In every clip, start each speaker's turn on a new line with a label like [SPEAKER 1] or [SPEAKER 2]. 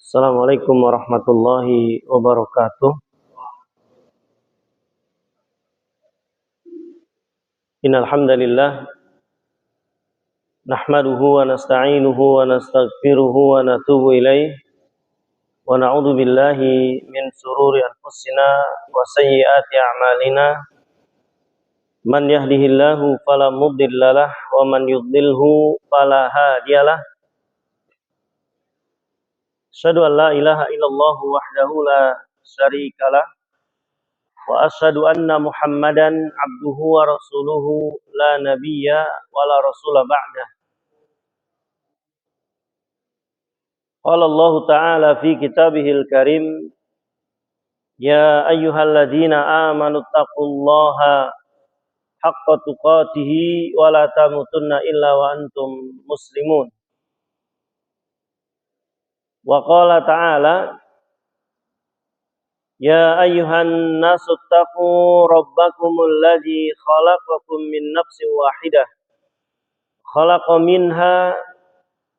[SPEAKER 1] Assalamualaikum warahmatullahi wabarakatuh. Innal hamdalillah nahmaduhu wa nasta'inuhu wa nastaghfiruhu wa natubu ilaih wa na'udzu billahi min sururi anfusina wa sayyiati a'malina. Man yahdihillahu fala mudhillalah wa man yudlilhu fala hadiyalah. Asyhadu an la ilaha illallah wahdahu la syarikalah wa asyhadu anna Muhammadan abduhu wa rasuluhu la nabiyya wa la rasula ba'dah. Qala Allah Ta'ala fi kitabihil karim, ya ayyuhalladzina amanu taqullaha haqqa tuqatih wa la tamutunna illa wa antum muslimun. Wa qala ta'ala, ya ayyuhan nasu taqu rabbakumul ladzi khalaqakum min nafsin wahidah khalaqa minha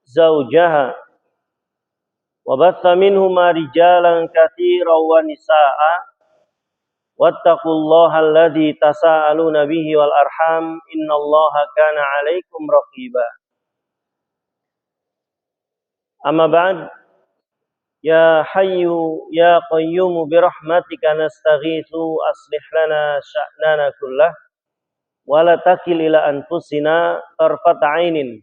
[SPEAKER 1] zawjaha wa batha minhuma rijalan katsiran wa nisaa'a wattaqullaha alladzi tasaaluna bihi wal arham innallaha kana 'alaikum raqiba. Amma ba'd, ya hayyu ya qayyum bi rahmatika nastaghitsu aslih lana sya'nana kullah wa la takil ila anfusina tarfat 'ainin.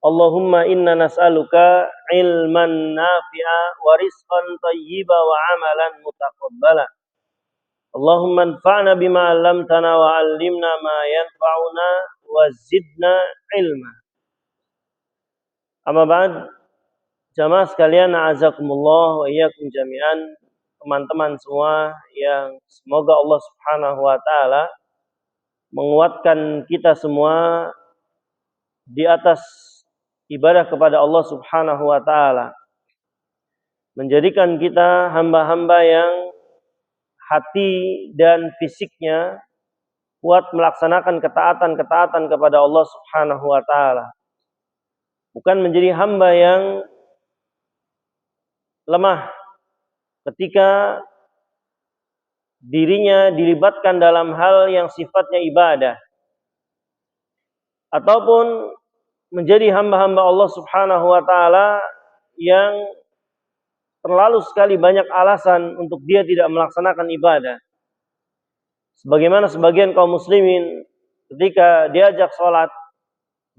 [SPEAKER 1] Allahumma inna nas'aluka ilman nafi'a wa rizqan thayyiba wa amalan mutaqabbala. Allahumma anfa'na bima 'allamtana wa 'allimna ma yanfa'una wa zidna ilma. Amma ba'd, jamaah sekalian, a'azakumullah wa iyyakum jami'an, teman-teman semua yang semoga Allah Subhanahu wa taala menguatkan kita semua di atas ibadah kepada Allah Subhanahu wa taala, menjadikan kita hamba-hamba yang hati dan fisiknya kuat melaksanakan ketaatan-ketaatan kepada Allah Subhanahu wa taala. Bukan menjadi hamba yang lemah ketika dirinya dilibatkan dalam hal yang sifatnya ibadah, ataupun menjadi hamba-hamba Allah Subhanahu wa taala yang terlalu sekali banyak alasan untuk dia tidak melaksanakan ibadah. Sebagaimana sebagian kaum muslimin ketika diajak sholat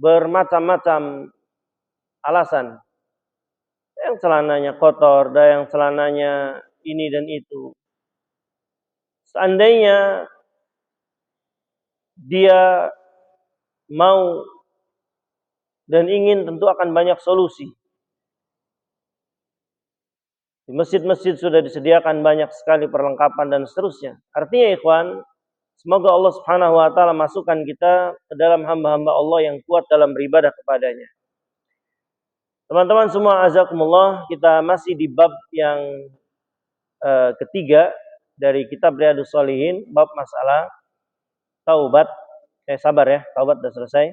[SPEAKER 1] bermacam-macam alasan. Yang celananya kotor, ada yang celananya ini dan itu. Seandainya dia mau dan ingin, tentu akan banyak solusi. Di masjid-masjid sudah disediakan banyak sekali perlengkapan dan seterusnya. Artinya ikhwan, semoga Allah Subhanahu wa taala masukkan kita ke dalam hamba-hamba Allah yang kuat dalam beribadah kepadanya. Teman-teman semua, azakumullah, kita masih di bab yang ketiga dari kitab Riyadhus Shalihin, bab masalah taubat. Sabar ya, taubat sudah selesai.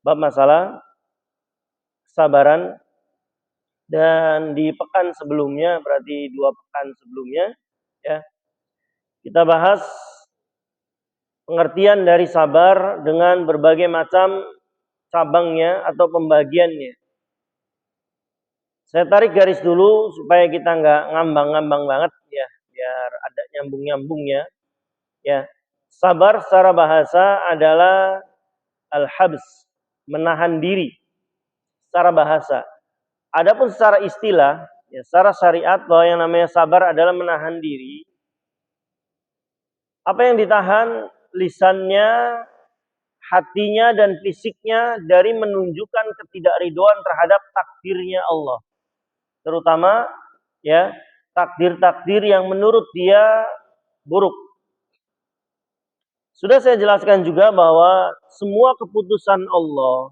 [SPEAKER 1] Bab masalah kesabaran. Dan di pekan sebelumnya, berarti 2 pekan sebelumnya, ya, kita bahas pengertian dari sabar dengan berbagai macam cabangnya atau pembagiannya. Saya tarik garis dulu supaya kita nggak ngambang-ngambang banget, ya, biar ada nyambung-nyambungnya. Ya, sabar secara bahasa adalah al-habs, menahan diri secara bahasa. Adapun secara istilah, ya, secara syariat, bahwa yang namanya sabar adalah menahan diri. Apa yang ditahan? Lisannya, hatinya, dan fisiknya dari menunjukkan ketidakridhoan terhadap takdirnya Allah. Terutama, ya, takdir-takdir yang menurut dia buruk. Sudah saya jelaskan juga bahwa semua keputusan Allah,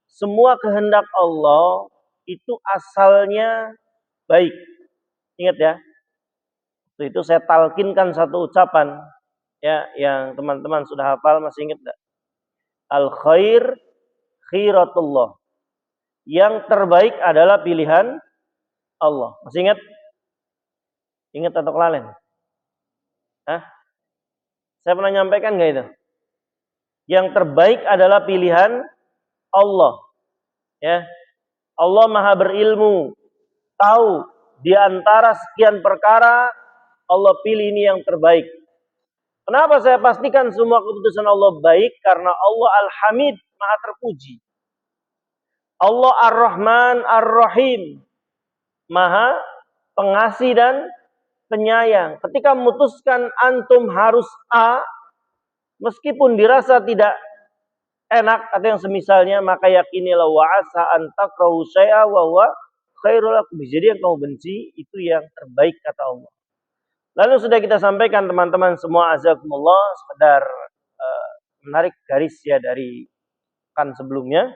[SPEAKER 1] semua kehendak Allah itu asalnya baik. Ingat ya. Itu saya talkinkan satu ucapan, ya, yang teman-teman sudah hafal, masih ingat enggak? Al khair khiratullah. Yang terbaik adalah pilihan Allah. Masih ingat? Ingat atau kelalen? Hah? Saya pernah nyampaikan nggak itu? Yang terbaik adalah pilihan Allah. Ya, Allah Maha berilmu, tahu di antara sekian perkara Allah pilih ini yang terbaik. Kenapa saya pastikan semua keputusan Allah baik? Karena Allah Al-Hamid, Maha terpuji. Allah Ar-Rahman Ar-Rahim, Maha pengasih dan penyayang. Ketika memutuskan antum harus A, meskipun dirasa tidak enak atau yang semisalnya, maka yakinilah wa asa an takrahu syai'a wa huwa khairul lakum. Jadi yang kamu benci itu yang terbaik kata Allah. Lalu sudah kita sampaikan teman-teman semua, azakumullah, sekedar menarik garis ya dari kan sebelumnya,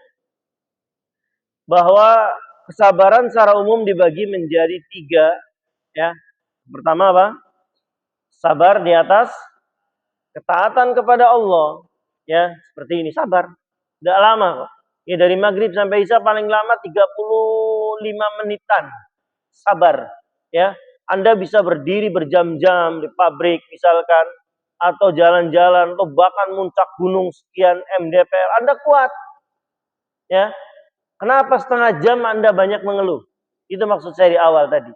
[SPEAKER 1] bahwa kesabaran secara umum dibagi menjadi 3 ya. Pertama apa? Sabar di atas ketaatan kepada Allah. Ya, seperti ini, sabar. Tidak lama kok. Ya, dari maghrib sampai isya paling lama 35 menitan. Sabar. Ya, Anda bisa berdiri berjam-jam di pabrik misalkan, atau jalan-jalan, atau bahkan muncak gunung sekian mdpl. Anda kuat. Ya, kenapa setengah jam Anda banyak mengeluh? Itu maksud saya di awal tadi.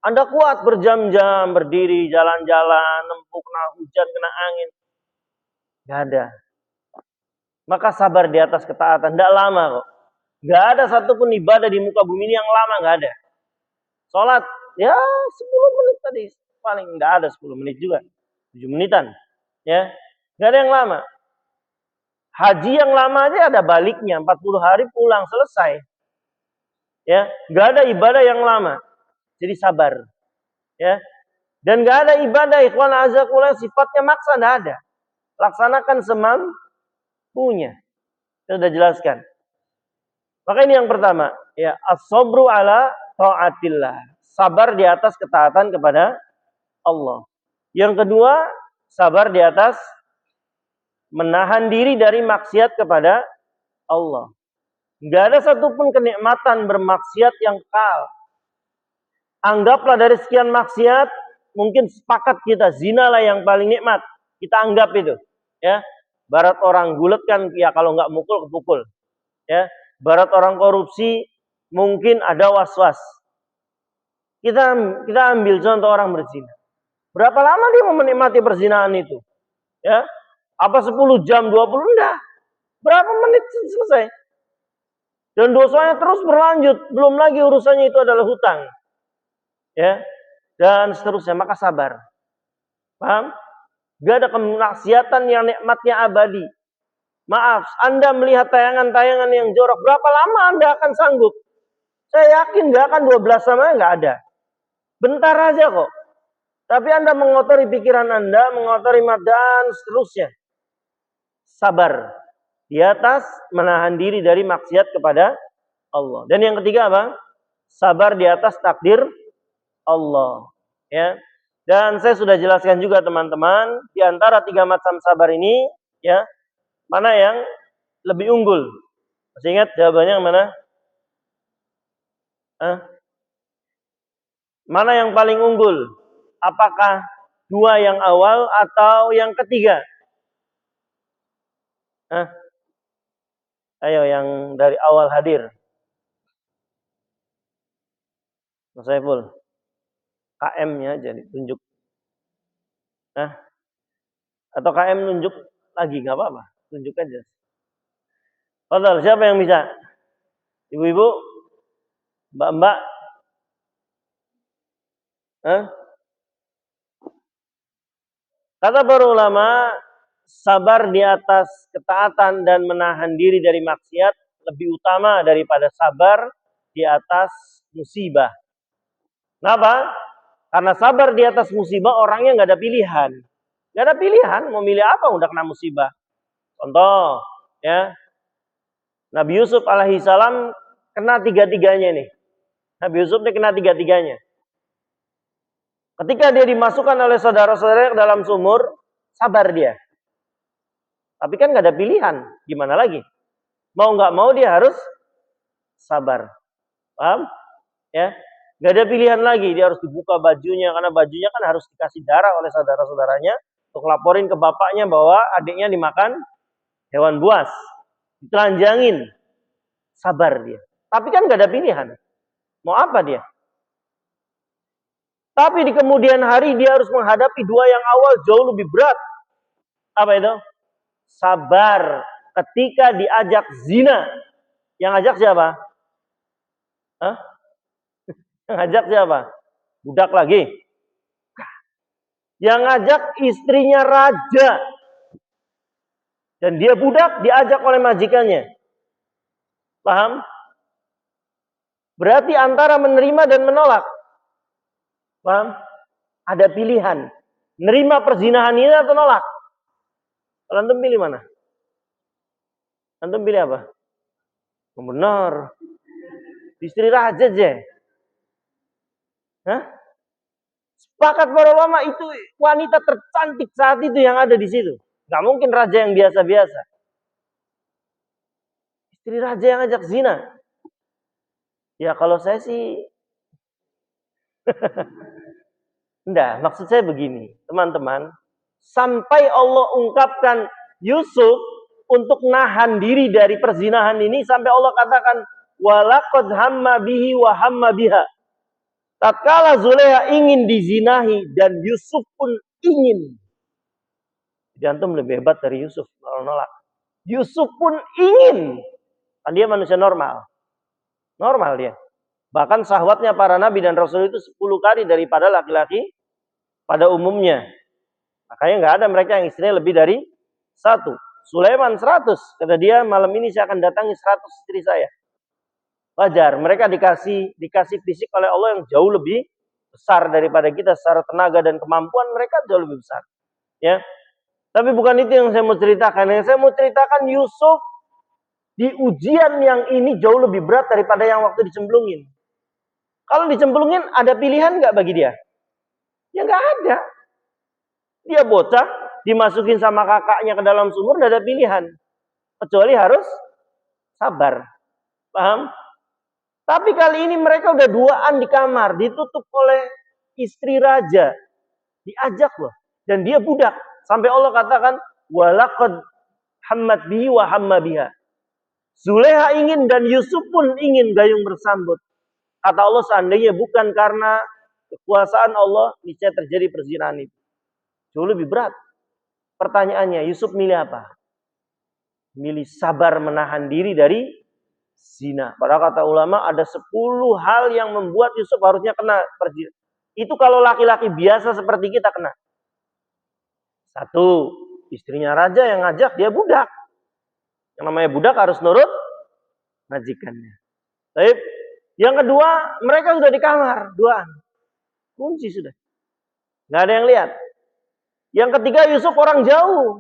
[SPEAKER 1] Anda kuat berjam-jam berdiri, jalan-jalan, nempuh kena hujan, kena angin. Gak ada. Maka sabar di atas ketaatan. Tidak lama kok. Gak ada satupun ibadah di muka bumi ini yang lama. Gak ada. Sholat. Ya 10 menit tadi. Paling gak ada 10 menit juga. 7 menitan. Ya, gak ada yang lama. Haji yang lama aja ada baliknya. 40 hari pulang selesai. Ya, gak ada ibadah yang lama. Jadi sabar. Ya. Dan gak ada ibadah ikhwan azakullah sifatnya maksa. Gak ada. Laksanakan semampunya. Saya sudah jelaskan. Maka ini yang pertama, ya, as-sabru ala taatillah. Sabar di atas ketaatan kepada Allah. Yang kedua, sabar di atas menahan diri dari maksiat kepada Allah. Enggak ada satupun kenikmatan bermaksiat yang kekal. Anggaplah dari sekian maksiat, mungkin sepakat kita zina lah yang paling nikmat. Kita anggap itu, ya. Barat orang gulet kan, ya kalau nggak mukul kepukul, ya. Barat orang korupsi mungkin ada was-was. Kita ambil contoh orang berzina. Berapa lama dia mau menikmati perzinahan itu? Ya. Apa 10 jam, 20? Enggak. Berapa menit selesai? Dan dosanya terus berlanjut. Belum lagi urusannya itu adalah hutang. Ya. Dan seterusnya. Maka sabar. Paham? Gak ada kemaksiatan yang nikmatnya abadi. Maaf, Anda melihat tayangan-tayangan yang jorok. Berapa lama Anda akan sanggup? Saya yakin gak akan 12 sama, gak ada. Bentar aja kok. Tapi Anda mengotori pikiran Anda, mengotori mata dan seterusnya. Sabar. Di atas menahan diri dari maksiat kepada Allah. Dan yang ketiga apa? Sabar di atas takdir Allah. Ya. Dan saya sudah jelaskan juga teman-teman, di antara 3 macam sabar ini, ya, mana yang lebih unggul? Masih ingat jawabannya yang mana? Mana yang paling unggul? Apakah 2 yang awal atau yang ketiga? Ayo yang dari awal hadir. Mas Saiful. KM-nya jadi tunjuk. Atau KM nunjuk lagi, nggak apa-apa. Tunjuk aja. Fadhal, siapa yang bisa? Ibu-ibu? Mbak-mbak? Kata para ulama, sabar di atas ketaatan dan menahan diri dari maksiat lebih utama daripada sabar di atas musibah. Kenapa? Karena sabar di atas musibah orangnya nggak ada pilihan. Nggak ada pilihan, mau milih apa udah kena musibah. Contoh, ya, Nabi Yusuf alaihissalam kena 3-3-nya nih. Nabi Yusuf ini kena 3-3-nya. Ketika dia dimasukkan oleh saudara-saudaranya ke dalam sumur, sabar dia. Tapi kan nggak ada pilihan, gimana lagi? Mau nggak mau dia harus sabar. Paham? Ya. Nggak ada pilihan lagi, dia harus dibuka bajunya, karena bajunya kan harus dikasih darah oleh saudara-saudaranya untuk laporin ke bapaknya bahwa adiknya dimakan hewan buas. Ditelanjangin. Sabar dia. Tapi kan nggak ada pilihan. Mau apa dia? Tapi di kemudian hari dia harus menghadapi dua yang awal jauh lebih berat. Apa itu? Sabar ketika diajak zina. Yang ajak siapa? Hah? Yang ajak siapa? Budak lagi. Yang ngajak istrinya raja. Dan dia budak, diajak oleh majikannya. Paham? Berarti antara menerima dan menolak. Paham? Ada pilihan. Nerima perzinahan ini atau nolak? Kalau antum pilih mana? Antum pilih apa? Benar. Istri raja aja. Hah? Sepakat para ulama itu wanita tercantik saat itu yang ada di situ. Gak mungkin raja yang biasa-biasa. Istri raja yang ajak zina. Ya kalau saya sih enggak, maksud saya begini, teman-teman. Sampai Allah ungkapkan Yusuf untuk nahan diri dari perzinahan ini, sampai Allah katakan walaqad hamma bihi wa hamma biha. Tatkala Zulaiha ingin dizinahi dan Yusuf pun ingin. Jantung lebih hebat dari Yusuf kalau nolak. Yusuf pun ingin. Kan dia manusia normal. Normal dia. Bahkan syahwatnya para nabi dan rasul itu 10 kali daripada laki-laki pada umumnya. Makanya nggak ada mereka yang istrinya lebih dari 1. Sulaiman 100. Kata dia, malam ini saya akan datangi 100 istri saya. Wajar, mereka dikasih fisik oleh Allah yang jauh lebih besar daripada kita secara tenaga dan kemampuan, mereka jauh lebih besar. Ya. Tapi bukan itu yang saya mau ceritakan. Yang saya mau ceritakan Yusuf di ujian yang ini jauh lebih berat daripada yang waktu dicemplungin. Kalau dicemplungin ada pilihan nggak bagi dia? Ya nggak ada. Dia bocah, dimasukin sama kakaknya ke dalam sumur, nggak ada pilihan. Kecuali harus sabar. Paham? Tapi kali ini mereka udah duaan di kamar, ditutup oleh istri raja. Diajak loh. Dan dia budak. Sampai Allah katakan, walaqad hammat bihi wa hamma biha. Zulaiha ingin dan Yusuf pun ingin gayung bersambut. Kata Allah, seandainya bukan karena kekuasaan Allah, niscaya terjadi perzinahan itu. Jauh lebih berat. Pertanyaannya, Yusuf milih apa? Milih sabar menahan diri dari zina. Padahal kata ulama ada 10 hal yang membuat Yusuf harusnya kena perzinahan. Itu kalau laki-laki biasa seperti kita kena. 1, istrinya raja yang ngajak, dia budak. Yang namanya budak harus nurut majikannya. Baik. Yang kedua, mereka sudah di kamar, duaan. Kunci sudah. Nggak ada yang lihat. Yang ketiga, Yusuf orang jauh.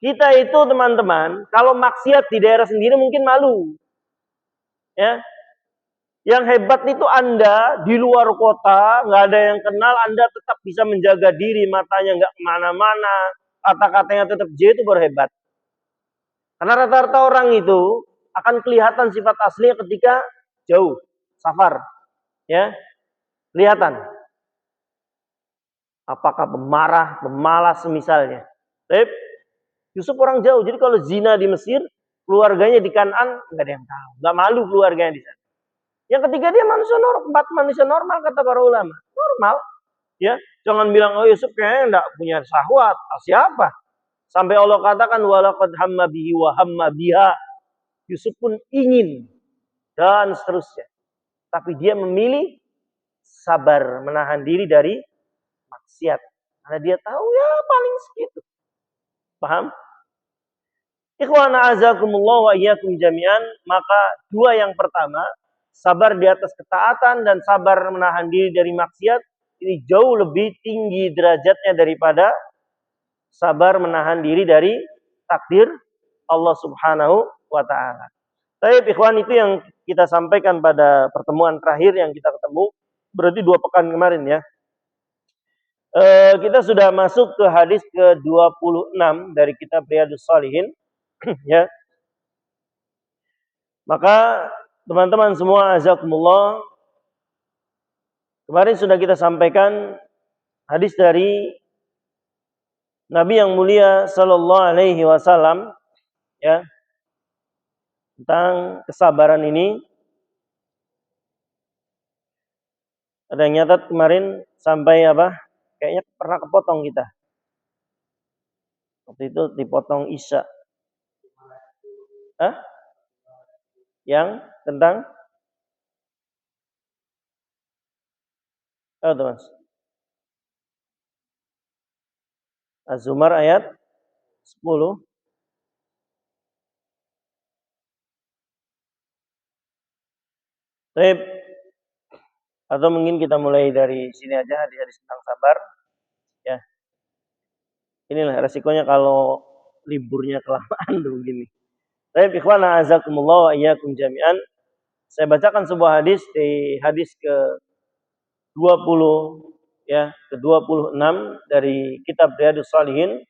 [SPEAKER 1] Kita itu teman-teman, kalau maksiat di daerah sendiri mungkin malu. Ya. Yang hebat itu Anda di luar kota, nggak ada yang kenal, Anda tetap bisa menjaga diri, matanya nggak kemana-mana, kata-katanya tetap J, itu baru hebat. Karena rata-rata orang itu akan kelihatan sifat aslinya ketika jauh, safar. Ya, kelihatan. Apakah pemarah, pemalas misalnya. Tapi Yusuf orang jauh. Jadi kalau zina di Mesir, keluarganya di Kanaan, nggak ada yang tahu. Nggak malu keluarganya di sana. Yang ketiga dia manusia normal kata para ulama. Normal. Ya, jangan bilang oh Yusuf kayaknya nggak punya syahwat. Siapa? Sampai Allah katakan walaqad hamma bihi wa hamma biha. Yusuf pun ingin dan seterusnya. Tapi dia memilih sabar menahan diri dari maksiat. Karena dia tahu ya paling segitu. Paham? Ikhwana azakumullah wa iyyakum jami'an. Maka dua yang pertama, sabar di atas ketaatan dan sabar menahan diri dari maksiat, ini jauh lebih tinggi derajatnya daripada sabar menahan diri dari takdir Allah Subhanahu wa ta'ala. Tapi ikhwan, itu yang kita sampaikan pada pertemuan terakhir yang kita ketemu. Berarti 2 pekan kemarin ya. Kita sudah masuk ke hadis ke-26 dari kitab Riyadhus Shalihin. Ya. Maka teman-teman semua azakumullah, Kemarin sudah kita sampaikan hadis dari Nabi yang mulia sallallahu alaihi wasallam ya tentang kesabaran ini. Ada yang nyatat kemarin sampai apa? Kayaknya pernah kepotong kita. Waktu itu dipotong Isya. Hah? Yang tentang Mas. Az-Zumar ayat 10. Baik. Atau mungkin kita mulai dari sini aja, hadis-hadis tentang sabar. Ya. Inilah resikonya kalau liburnya kelamaan begini. Baik, ikhwan a'azakumullah wa iyyakum jami'an. Saya bacakan sebuah hadis di hadis ke-20 ya, ke-26 dari kitab Riyadhus Shalihin.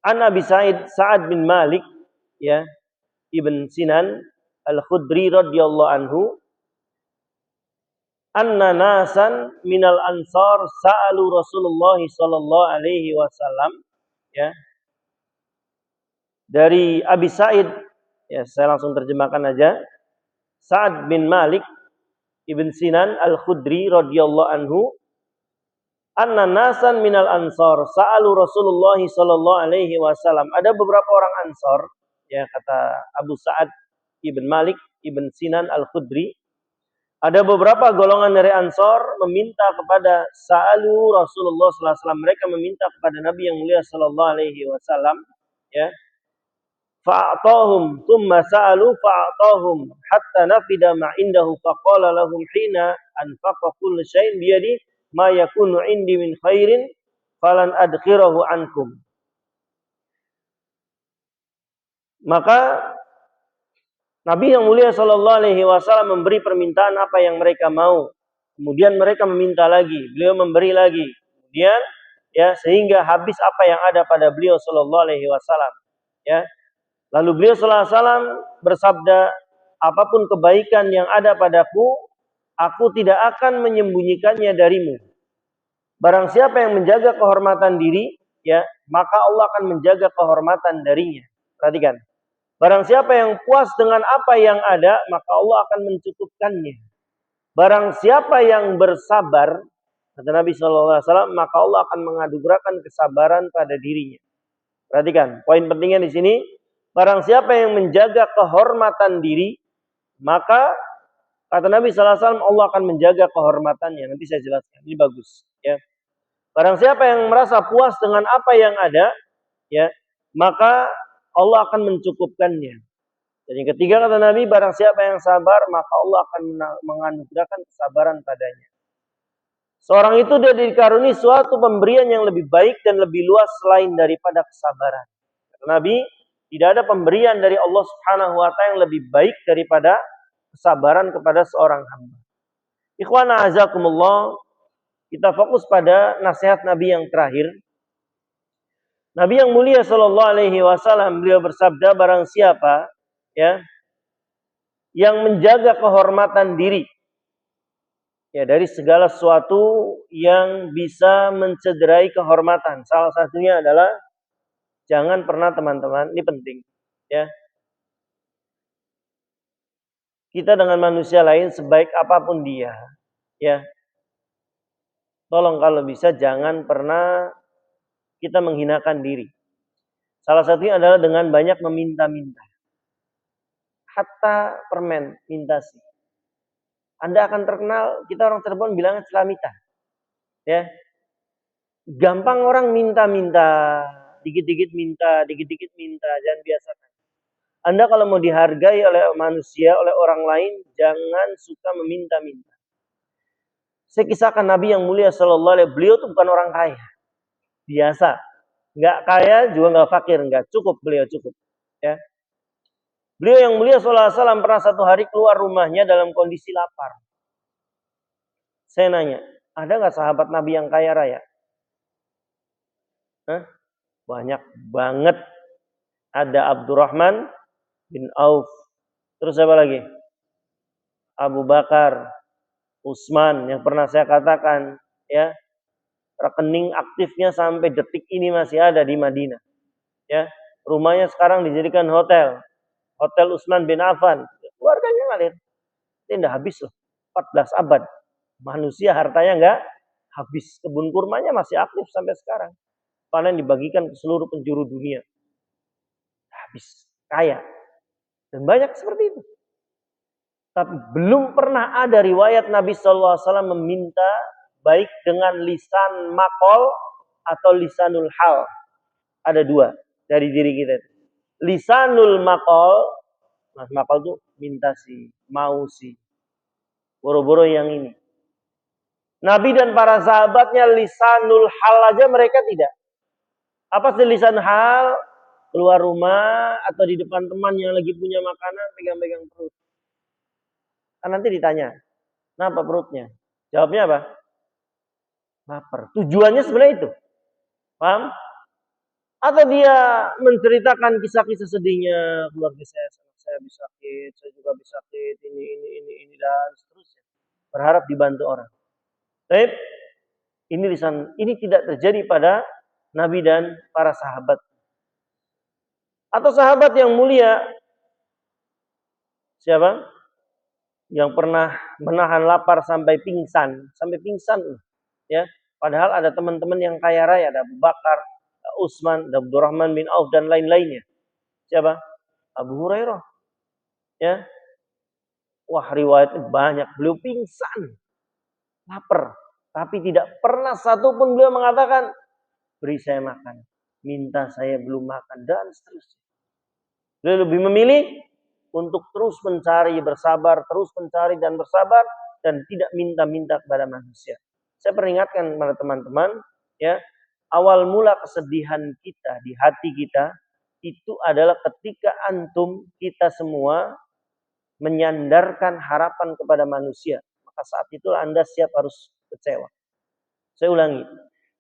[SPEAKER 1] An Abi Sa'ad bin Malik ya, Ibn Sinan Al-Khudri radhiyallahu anhu, anna nasan minal ansar sa'alu Rasulullah sallallahu alaihi wasallam ya. Dari Abi Sa'id ya, saya langsung terjemahkan aja. Sa'ad bin Malik Ibn Sinan Al-Khudri radhiyallahu anhu, anna nasan minal ansar sa'alu Rasulullah sallallahu alaihi wasallam. Ada beberapa orang Ansor ya, kata Abu Sa'ad Ibn Malik Ibn Sinan Al-Khudri, ada beberapa golongan dari Ansor meminta kepada sa'alu Rasulullah sallallahu alaihi wasallam, mereka meminta kepada Nabi yang mulia sallallahu alaihi wasallam ya. Fa'atahum thumma sa'alu fa'atahum hatta nafida ma indahu faqala lahum hina anfaqa kullu syai'in biyadi ma yakunu indi min khairin falan adkhirahu ankum. Maka Nabi yang mulia sallallahu alaihi wasallam memberi permintaan apa yang mereka mau. Kemudian mereka meminta lagi, beliau memberi lagi. Kemudian ya, sehingga habis apa yang ada pada beliau sallallahu alaihi wasallam ya. Lalu beliau sallallahu alaihi wasallam bersabda, apapun kebaikan yang ada padaku, aku tidak akan menyembunyikannya darimu. Barang siapa yang menjaga kehormatan diri, ya, maka Allah akan menjaga kehormatan darinya. Perhatikan. Barang siapa yang puas dengan apa yang ada, maka Allah akan mencukupkannya. Barang siapa yang bersabar, kata Nabi sallallahu alaihi wasallam, maka Allah akan menganugerahkan kesabaran pada dirinya. Perhatikan, poin pentingnya di sini. Barang siapa yang menjaga kehormatan diri, maka kata Nabi sallallahu alaihi wasallam, Allah akan menjaga kehormatannya. Nanti saya jelaskan. Ini bagus, ya. Barang siapa yang merasa puas dengan apa yang ada, ya, maka Allah akan mencukupkannya. Dan yang ketiga kata Nabi, barang siapa yang sabar, maka Allah akan menganugerahkan kesabaran padanya. Seorang itu dia dikaruniai suatu pemberian yang lebih baik dan lebih luas selain daripada kesabaran. Kata Nabi, tidak ada pemberian dari Allah Subhanahu wa taala yang lebih baik daripada kesabaran kepada seorang hamba. Ikhwan a'azakumullah, kita fokus pada nasihat Nabi yang terakhir. Nabi yang mulia sallallahu alaihi wasallam beliau bersabda, barang siapa ya yang menjaga kehormatan diri ya dari segala sesuatu yang bisa mencederai kehormatan. Salah satunya adalah jangan pernah, teman-teman, ini penting ya. Kita dengan manusia lain sebaik apapun dia ya, tolong kalau bisa jangan pernah kita menghinakan diri. Salah satunya adalah dengan banyak meminta-minta. Hatta permen minta sih. Anda akan terkenal, kita orang Cirebon bilangnya celamita. Ya. Gampang orang minta-minta, dikit-dikit minta, jangan biasakan. Anda kalau mau dihargai oleh manusia, oleh orang lain, jangan suka meminta-minta. Saya kisahkan Nabi yang mulia sallallahu alaihi wasallam, beliau itu bukan orang kaya. Biasa. Enggak kaya juga enggak fakir, enggak, cukup, beliau cukup. Ya. Beliau yang mulia sallallahu alaihi wasallam pernah satu hari keluar rumahnya dalam kondisi lapar. Saya nanya, ada enggak sahabat Nabi yang kaya raya? Hah? Banyak banget. Ada Abdurrahman bin Auf. Terus siapa lagi? Abu Bakar. Utsman yang pernah saya katakan, ya, rekening aktifnya sampai detik ini masih ada di Madinah. Ya, rumahnya sekarang dijadikan hotel. Hotel Utsman bin Affan. Keluarganya ngalir. Ini tidak habis loh. 14 abad. Manusia hartanya nggak habis. Kebun kurmanya masih aktif sampai sekarang. Panen dibagikan ke seluruh penjuru dunia. Habis. Kaya. Dan banyak seperti itu. Tapi belum pernah ada riwayat Nabi SAW meminta baik dengan lisan makol atau lisanul hal. Ada dua dari diri kita. Lisanul makol. Mas makol itu minta sih, mau sih. Boro-boro yang ini. Nabi dan para sahabatnya lisanul hal aja mereka tidak. Apa sih lisan hal? Keluar rumah atau di depan teman yang lagi punya makanan pegang-pegang perut. Kan nanti ditanya, kenapa perutnya? Jawabnya apa? Lapar. Tujuannya sebenarnya itu. Paham? Atau dia menceritakan kisah-kisah sedihnya, keluarga saya bisa sakit, saya juga bisa sakit, ini dan seterusnya. Berharap dibantu orang. Baik, ini tidak terjadi pada Nabi dan para sahabat. Atau sahabat yang mulia, siapa? Yang pernah menahan lapar sampai pingsan, ya. Padahal ada teman-teman yang kaya raya, ada Abu Bakar, Utsman, Abdurrahman bin Auf dan lain-lainnya. Siapa? Abu Hurairah. Ya. Wah, riwayat banyak. Beliau pingsan, lapar, tapi tidak pernah satupun beliau mengatakan, beri saya makan, minta saya belum makan dan seterusnya. Beliau lebih memilih untuk terus mencari, bersabar, terus mencari dan bersabar dan tidak minta-minta kepada manusia. Saya peringatkan kepada teman-teman, ya, awal mula kesedihan kita di hati kita itu adalah ketika antum kita semua menyandarkan harapan kepada manusia. Maka saat itulah Anda siap harus kecewa. Saya ulangi.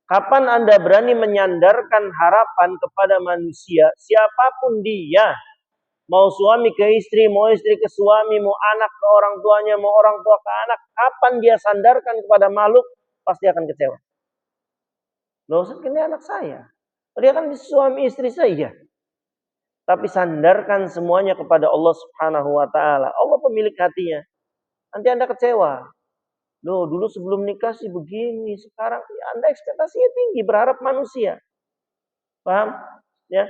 [SPEAKER 1] Kapan Anda berani menyandarkan harapan kepada manusia, siapapun dia, mau suami ke istri, mau istri ke suami, mau anak ke orang tuanya, mau orang tua ke anak, kapan dia sandarkan kepada makhluk, pasti akan kecewa. Loh, ini anak saya. Dia kan suami istri saya. Tapi sandarkan semuanya kepada Allah Subhanahu wa taala. Allah pemilik hatinya. Nanti Anda kecewa. Loh, dulu sebelum nikah sih begini, sekarang Anda ekspektasinya tinggi, berharap manusia. Paham? Ya.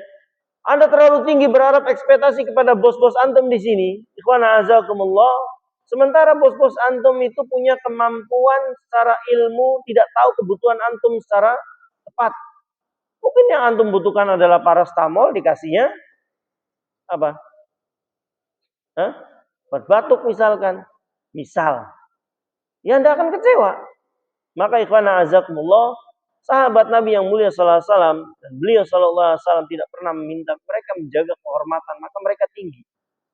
[SPEAKER 1] Anda terlalu tinggi berharap ekspektasi kepada bos-bos antum di sini. Ikhwana azakumullah. Sementara bos-bos antum itu punya kemampuan secara ilmu, tidak tahu kebutuhan antum secara tepat. Mungkin yang antum butuhkan adalah paracetamol, dikasihnya apa? Obat batuk misalkan. Misal. Ya Anda akan kecewa. Maka ikhwana azakumullah, sahabat Nabi yang mulia sallallahu alaihi wasallam dan beliau sallallahu alaihi wasallam tidak pernah meminta mereka menjaga kehormatan, maka mereka tinggi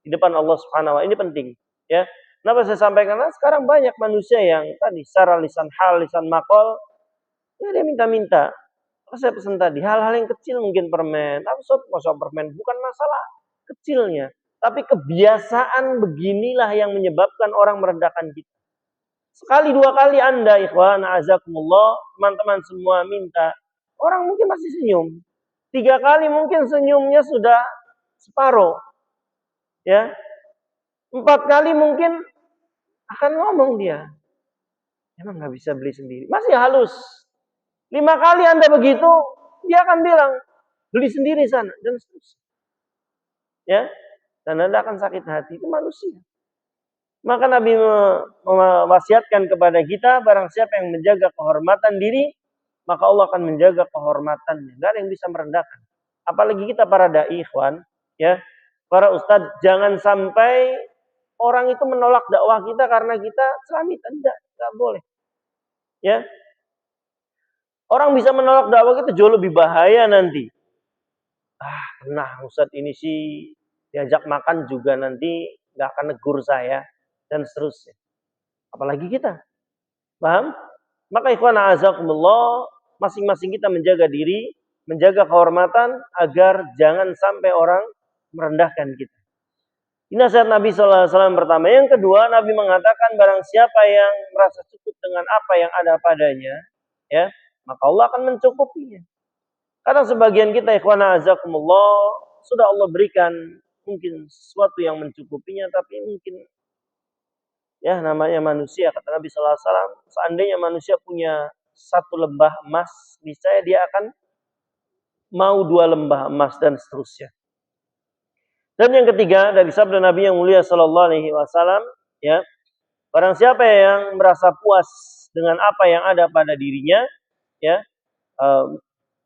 [SPEAKER 1] di depan Allah Subhanahu wa taala. Ini penting, ya. Kenapa saya sampaikan? Karena sekarang banyak manusia yang tadi secara lisan hal, lisan makol, ya dia minta-minta. Apa saya pesan tadi? Hal-hal yang kecil mungkin permen. Tapi soal permen bukan masalah kecilnya, tapi kebiasaan beginilah yang menyebabkan orang merendahkan kita. Sekali dua kali Anda ikhwan azakumullah, teman-teman semua minta, orang mungkin masih senyum. 3 kali mungkin senyumnya sudah separuh. Ya. 4 kali mungkin akan ngomong dia. Emang nggak bisa beli sendiri. Masih halus. 5 kali Anda begitu, dia akan bilang, beli sendiri sana dan seterusnya. Ya. Dan Anda akan sakit hati, itu manusia. Maka Nabi mewasiatkan kepada kita, barang siapa yang menjaga kehormatan diri, maka Allah akan menjaga kehormatannya. Tidak ada yang bisa merendahkan. Apalagi kita para dai ikhwan, ya, para ustadz, jangan sampai orang itu menolak dakwah kita karena kita Islami. Tidak boleh. Ya, orang bisa menolak dakwah kita jauh lebih bahaya nanti. Nah, ustadz ini sih diajak makan juga nanti nggak akan negur saya. Dan seterusnya. Apalagi kita. Paham? Maka ikhwan a'azakumullah, masing-masing kita menjaga diri, menjaga kehormatan agar jangan sampai orang merendahkan kita. Ini nasihat Nabi SAW pertama. Yang kedua, Nabi mengatakan barang siapa yang merasa cukup dengan apa yang ada padanya, ya, maka Allah akan mencukupinya. Kadang sebagian kita, ikhwana azakumullah, sudah Allah berikan mungkin sesuatu yang mencukupinya, tapi mungkin ya namanya manusia, kata Nabi SAW, seandainya manusia punya satu lembah emas, niscaya dia akan mau 2 lembah emas dan seterusnya. Dan yang ketiga dari sabda Nabi yang mulia sallallahu alaihi wasallam, ya, barang siapa yang merasa puas dengan apa yang ada pada dirinya, ya,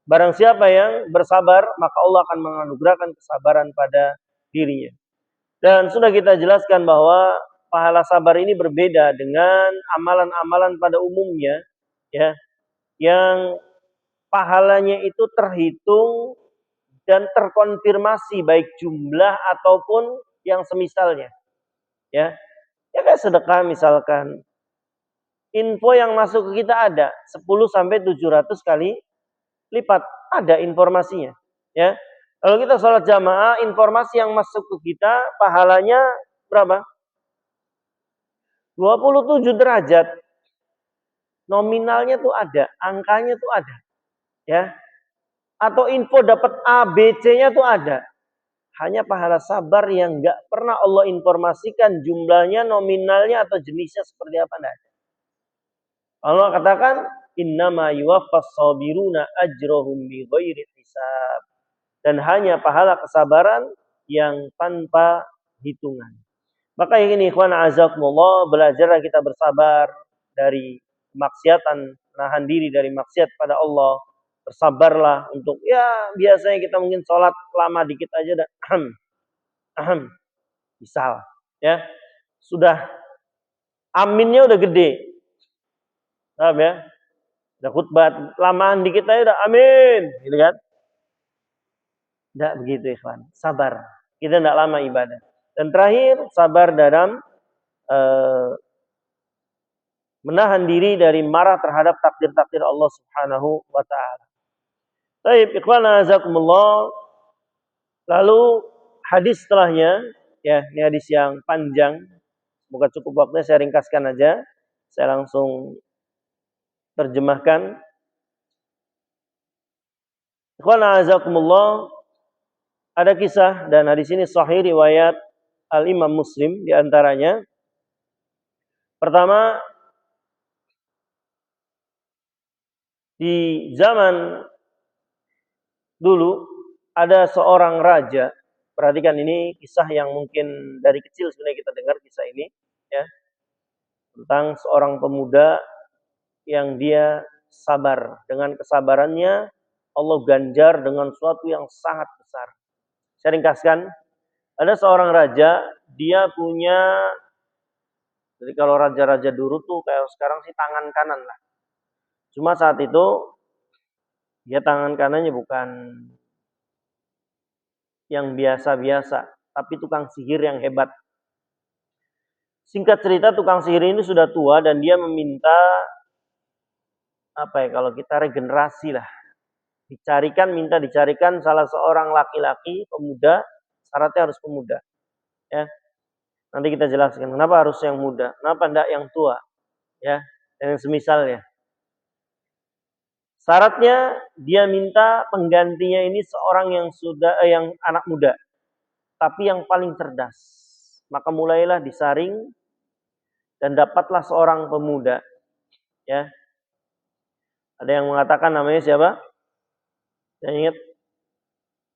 [SPEAKER 1] barang siapa yang bersabar, maka Allah akan menganugerahkan kesabaran pada dirinya. Dan sudah kita jelaskan bahwa pahala sabar ini berbeda dengan amalan-amalan pada umumnya, ya, yang pahalanya itu terhitung dan terkonfirmasi baik jumlah ataupun yang semisalnya, ya. Ya kayak sedekah misalkan. Info yang masuk ke kita ada 10 sampai 700 kali lipat, ada informasinya, ya. Kalau kita sholat jamaah, informasi yang masuk ke kita pahalanya berapa? 27 derajat. Nominalnya tuh ada, angkanya tuh ada, ya. Atau info dapat A, B, C-nya tuh ada. Hanya pahala sabar yang nggak pernah Allah informasikan jumlahnya, nominalnya, atau jenisnya seperti apa. Enggak ada. Allah katakan, innama yuwaffas sabiruna ajrohum bighairi hisab. Dan hanya pahala kesabaran yang tanpa hitungan. Maka ini ikhwan azakumullah, belajarlah kita bersabar dari kemaksiatan, menahan diri dari maksiat pada Allah. Bersabarlah untuk, ya biasanya kita mungkin sholat lama dikit aja dan misal, ya, sudah aminnya udah gede, paham ya, udah khutbah lamaan dikit aja udah amin, gitu kan? Tidak begitu ikhwan, sabar, kita tidak lama ibadah. Dan terakhir, sabar dalam menahan diri dari marah terhadap takdir-takdir Allah Subhanahu wa taala. Baik, ikhwan azakumullah. Lalu hadis setelahnya, ya, ini hadis yang panjang. Semoga cukup waktunya, saya ringkaskan aja. Saya langsung terjemahkan. Ikhwan azakumullah, ada kisah dan hadis ini sahih riwayat Al-Imam Muslim di antaranya. Pertama, di zaman dulu ada seorang raja. Perhatikan, ini kisah yang mungkin dari kecil sebenarnya kita dengar kisah ini, ya. Tentang seorang pemuda yang dia sabar. Dengan kesabarannya Allah ganjar dengan sesuatu yang sangat besar. Saya ringkaskan, ada seorang raja, dia punya, jadi kalau raja-raja dulu tuh kayak sekarang sih tangan kanan lah. Cuma saat itu dia tangan kanannya bukan yang biasa-biasa, tapi tukang sihir yang hebat. Singkat cerita, tukang sihir ini sudah tua dan dia meminta, apa ya, kalau kita regenerasi lah. Minta dicarikan salah seorang laki-laki pemuda, syaratnya harus pemuda. Ya. Nanti kita jelaskan kenapa harus yang muda, kenapa tidak yang tua, ya, dan yang semisalnya. Syaratnya dia minta penggantinya ini seorang yang anak muda, tapi yang paling cerdas. Maka mulailah disaring dan dapatlah seorang pemuda. Ya, ada yang mengatakan namanya siapa? Saya ingat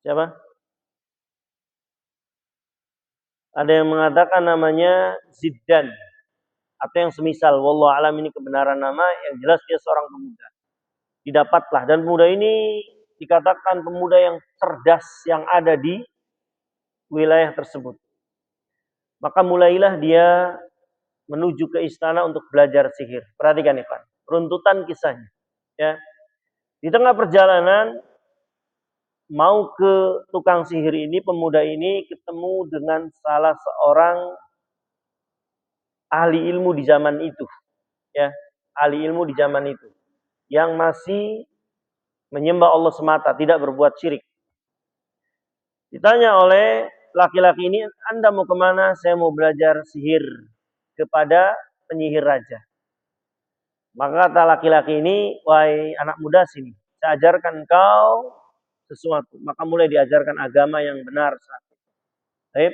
[SPEAKER 1] siapa? Ada yang mengatakan namanya Ziddan atau yang semisal. Wallahu alam, ini kebenaran nama, yang jelas dia seorang pemuda. Didapatlah, dan pemuda ini dikatakan pemuda yang cerdas yang ada di wilayah tersebut. Maka mulailah dia menuju ke istana untuk belajar sihir. Perhatikan Ikhwan, runtutan kisahnya. Ya. Di tengah perjalanan mau ke tukang sihir ini, pemuda ini ketemu dengan salah seorang ahli ilmu di zaman itu. Ya, ahli ilmu di zaman itu yang masih menyembah Allah semata, tidak berbuat syirik. Ditanya oleh laki-laki ini, Anda mau kemana? Saya mau belajar sihir kepada penyihir raja. Maka kata laki-laki ini, wahai anak muda sini, saya ajarkan kau sesuatu. Maka mulai diajarkan agama yang benar. Baik,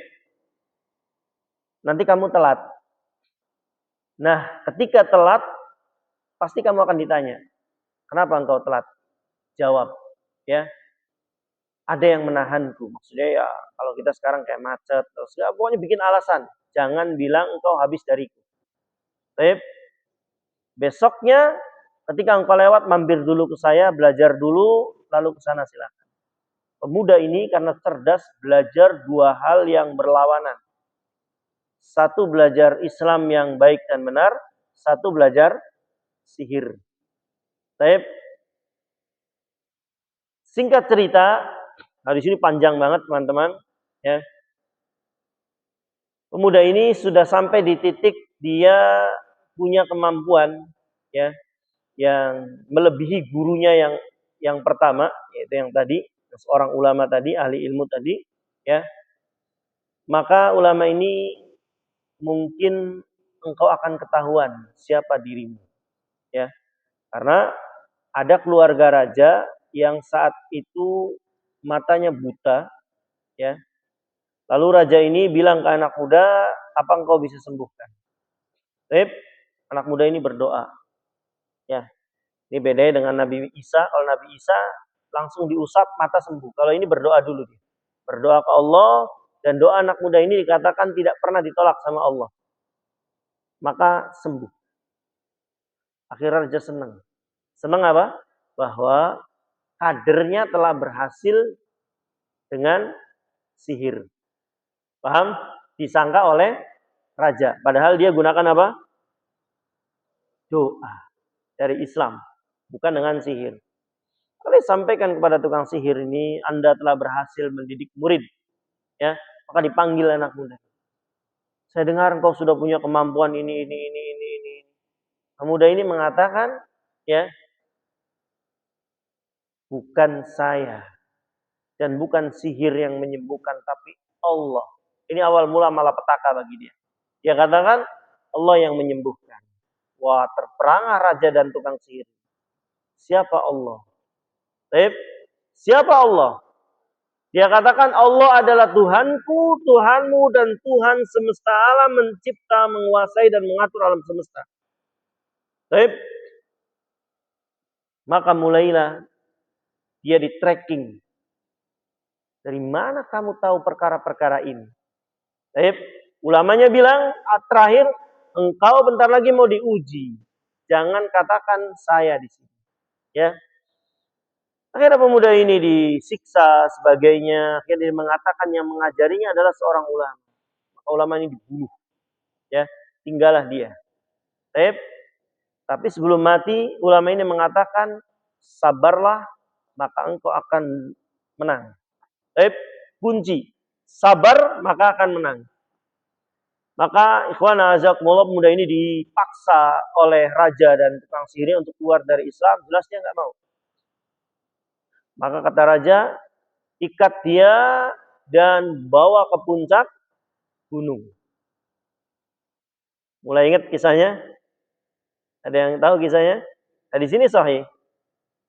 [SPEAKER 1] nanti kamu telat. Nah, ketika telat, pasti kamu akan ditanya, kenapa engkau telat? Jawab, ya, ada yang menahanku. Maksudnya ya, kalau kita sekarang kayak macet, terus ya, pokoknya bikin alasan. Jangan bilang engkau habis dariku. Baik, besoknya ketika engkau lewat, mampir dulu ke saya, belajar dulu, lalu ke sana silakan. Pemuda ini karena cerdas belajar dua hal yang berlawanan. Satu belajar Islam yang baik dan benar, satu belajar sihir. Baik. Singkat cerita, nah di sini panjang banget teman-teman, ya. Pemuda ini sudah sampai di titik dia punya kemampuan, ya, yang melebihi gurunya yang pertama, yaitu yang tadi, seorang ulama tadi, ahli ilmu tadi, ya. Maka ulama ini mungkin engkau akan ketahuan siapa dirimu, ya. Karena ada keluarga raja yang saat itu matanya buta, ya. Lalu raja ini bilang ke anak muda, apa engkau bisa sembuhkan? Anak muda ini berdoa, ya. Ini bedanya dengan Nabi Isa. Kalau Nabi Isa langsung diusap mata sembuh. Kalau ini berdoa dulu dia. Berdoa ke Allah, dan doa anak muda ini dikatakan tidak pernah ditolak sama Allah. Maka sembuh. Akhirnya raja senang. Senang apa? Bahwa kadernya telah berhasil dengan sihir. Paham? Disangka oleh raja. Padahal dia gunakan apa? Doa dari Islam. Bukan dengan sihir. Kalau sampaikan kepada tukang sihir ini, Anda telah berhasil mendidik murid. Ya, maka dipanggil anak muda. Saya dengar engkau sudah punya kemampuan ini. Pemuda ini mengatakan, ya, bukan saya dan bukan sihir yang menyembuhkan, tapi Allah. Ini awal mula malapetaka bagi dia. Dia katakan Allah yang menyembuhkan. Wah, terperangah raja dan tukang sihir. Siapa Allah? Siapa Allah? Dia katakan Allah adalah Tuhanku, Tuhanmu, dan Tuhan semesta alam, mencipta, menguasai, dan mengatur alam semesta. Maka mulailah dia di tracking. Dari mana kamu tahu perkara-perkara ini? Ulamanya bilang, terakhir, engkau bentar lagi mau diuji. Jangan katakan saya di sini. Ya. Akhirnya pemuda ini disiksa sebagainya. Akhirnya dia mengatakan yang mengajarinya adalah seorang ulama. Maka ulama ini dibunuh. Ya, tinggallah dia. Tapi sebelum mati, ulama ini mengatakan, sabarlah, maka engkau akan menang. Kunci, sabar maka akan menang. Maka ikhwan azakumullah, pemuda ini dipaksa oleh raja dan tukang sihir untuk keluar dari Islam. Jelas dia nggak mau. Maka kata raja, ikat dia dan bawa ke puncak gunung. Mulai ingat kisahnya? Ada yang tahu kisahnya? Nah, di sini sahih.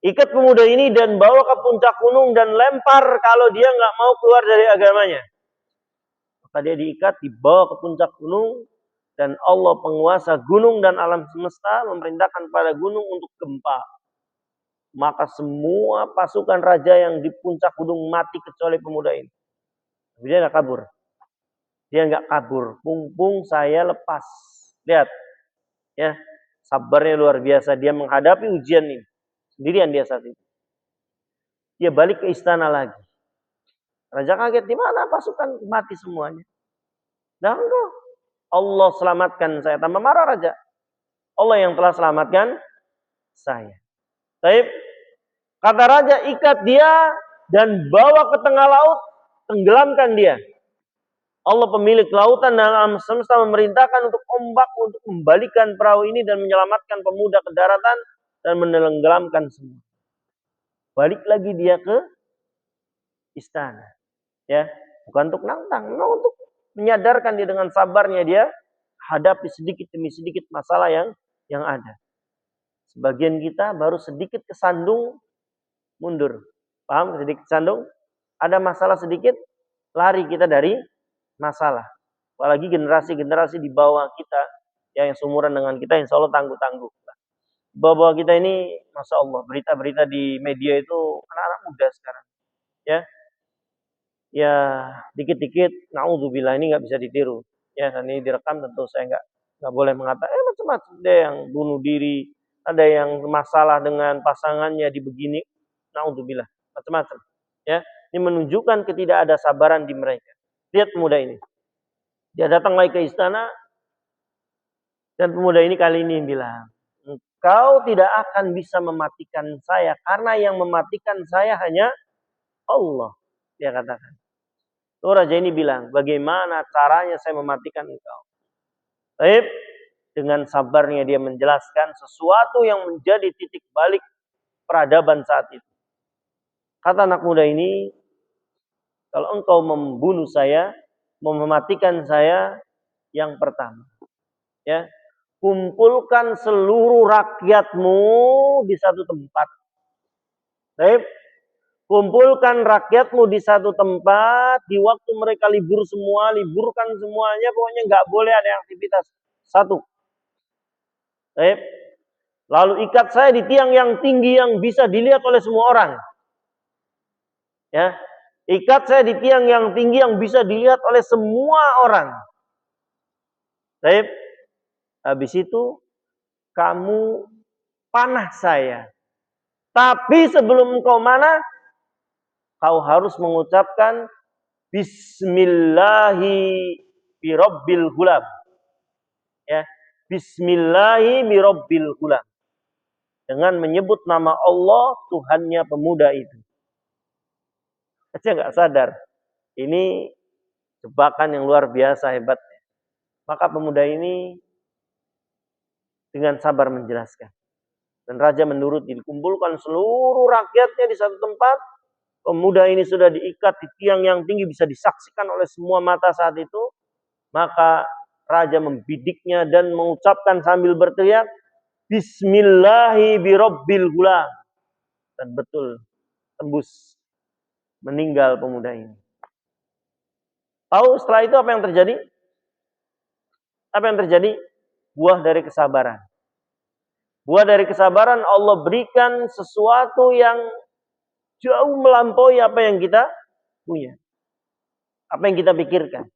[SPEAKER 1] Ikat pemuda ini dan bawa ke puncak gunung dan lempar kalau dia nggak mau keluar dari agamanya. Maka dia diikat, dibawa ke puncak gunung, dan Allah penguasa gunung dan alam semesta memerintahkan pada gunung untuk gempa. Maka semua pasukan raja yang di puncak gunung mati kecuali pemuda ini. Tapi dia nggak kabur. Dia nggak kabur. Pung saya lepas. Lihat, ya, sabarnya luar biasa. Dia menghadapi ujian ini sendirian dia saat itu. Dia balik ke istana lagi. Raja kaget, di mana pasukan mati semuanya? Nah, enggak. Allah selamatkan saya. Tambah marah raja. Allah yang telah selamatkan saya. Baik. Kata raja, ikat dia dan bawa ke tengah laut, tenggelamkan dia. Allah pemilik lautan dan alam semesta memerintahkan untuk ombak untuk membalikan perahu ini dan menyelamatkan pemuda ke daratan dan menenggelamkan semua. Balik lagi dia ke istana. Ya. Bukan untuk nantang, memang untuk menyadarkan dia dengan sabarnya dia hadapi sedikit demi sedikit masalah yang ada. Sebagian kita baru sedikit kesandung mundur. Paham? Sedikit kesandung, ada masalah sedikit, lari kita dari masalah. Apalagi generasi-generasi di bawah kita yang seumuran dengan kita, insya Allah tangguh-tangguh. Bawah kita ini, masya Allah, berita-berita di media itu anak-anak muda sekarang, ya, ya dikit-dikit, naudzubillah ini nggak bisa ditiru, ya, dan ini direkam tentu saya nggak boleh mengatakan, macam-macam, ada yang bunuh diri, ada yang masalah dengan pasangannya dibegini, naudzubillah, macam-macam, ya, ini menunjukkan ketidakadasabaran di mereka. Lihat pemuda ini, dia datang lagi ke istana, dan pemuda ini kali ini bilang, engkau tidak akan bisa mematikan saya, karena yang mematikan saya hanya Allah, dia katakan. Lalu raja ini bilang, bagaimana caranya saya mematikan engkau? Baik, dengan sabarnya dia menjelaskan sesuatu yang menjadi titik balik peradaban saat itu. Kata anak muda ini, kalau engkau membunuh saya, mematikan saya, yang pertama, ya, kumpulkan seluruh rakyatmu di satu tempat. Baik, kumpulkan rakyatmu di satu tempat, di waktu mereka libur semua, liburkan semuanya, pokoknya nggak boleh ada aktivitas. Satu. Baik. Lalu ikat saya di tiang yang tinggi yang bisa dilihat oleh semua orang. Ya. Ikat saya di tiang yang tinggi yang bisa dilihat oleh semua orang. Baik. Habis itu kamu panah saya. Tapi sebelum engkau mana, kau harus mengucapkan Bismillahi birabbil gulam. Ya, Bismillahi birabbil gulam. Dengan menyebut nama Allah, Tuhannya pemuda itu. Saya nggak sadar. Ini jebakan yang luar biasa hebatnya. Maka pemuda ini dengan sabar menjelaskan. Dan raja menuruti, dikumpulkan seluruh rakyatnya di satu tempat. Pemuda ini sudah diikat di tiang yang tinggi, bisa disaksikan oleh semua mata saat itu. Maka raja membidiknya dan mengucapkan sambil berteriak, Bismillahi birabbil gulam. Dan betul, tembus, meninggal pemuda ini. Tahu setelah itu apa yang terjadi? Apa yang terjadi? Buah dari kesabaran. Buah dari kesabaran Allah berikan sesuatu yang jauh melampaui apa yang kita punya. Apa yang kita pikirkan.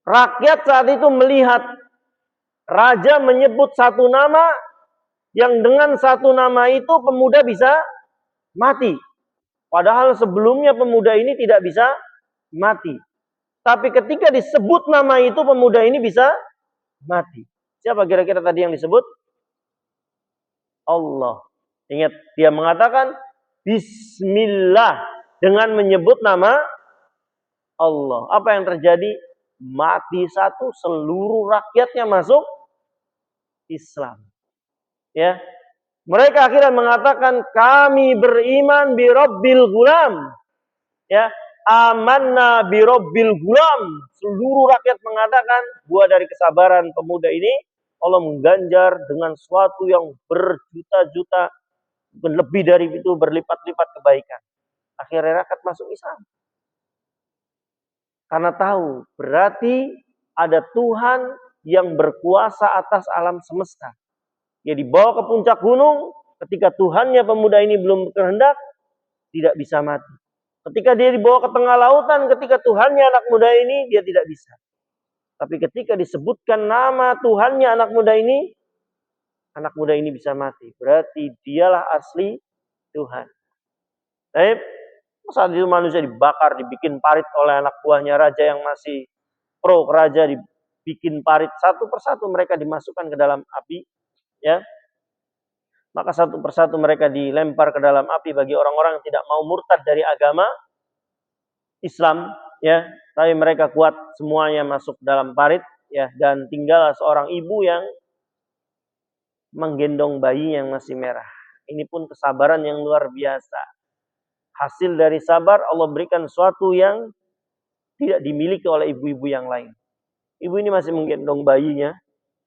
[SPEAKER 1] Rakyat saat itu melihat raja menyebut satu nama, yang dengan satu nama itu pemuda bisa mati. Padahal sebelumnya pemuda ini tidak bisa mati. Tapi ketika disebut nama itu pemuda ini bisa mati. Siapa kira-kira tadi yang disebut? Allah. Ingat, dia mengatakan Bismillah dengan menyebut nama Allah. Apa yang terjadi? Mati satu, seluruh rakyatnya masuk Islam. Ya, mereka akhirnya mengatakan kami beriman bi rabbil gulam. Ya, amanna bi rabbil gulam. Seluruh rakyat mengatakan buah dari kesabaran pemuda ini Allah mengganjar dengan sesuatu yang berjuta-juta, lebih dari itu berlipat-lipat kebaikan. Akhirnya rakyat masuk Islam. Karena tahu berarti ada Tuhan yang berkuasa atas alam semesta. Dia dibawa ke puncak gunung, ketika Tuhannya pemuda ini belum berkehendak, tidak bisa mati. Ketika dia dibawa ke tengah lautan, ketika Tuhannya anak muda ini, dia tidak bisa. Tapi ketika disebutkan nama Tuhannya anak muda ini bisa mati. Berarti dialah asli Tuhan. Baik, saat itu manusia dibakar, dibikin parit oleh anak buahnya raja yang masih pro raja, dibikin parit satu persatu mereka dimasukkan ke dalam api, ya. Maka satu persatu mereka dilempar ke dalam api bagi orang-orang yang tidak mau murtad dari agama Islam, ya. Tapi mereka kuat, semuanya masuk dalam parit, ya, dan tinggal seorang ibu yang menggendong bayi yang masih merah. Ini pun kesabaran yang luar biasa. Hasil dari sabar Allah berikan sesuatu yang tidak dimiliki oleh ibu-ibu yang lain. Ibu ini masih menggendong bayinya,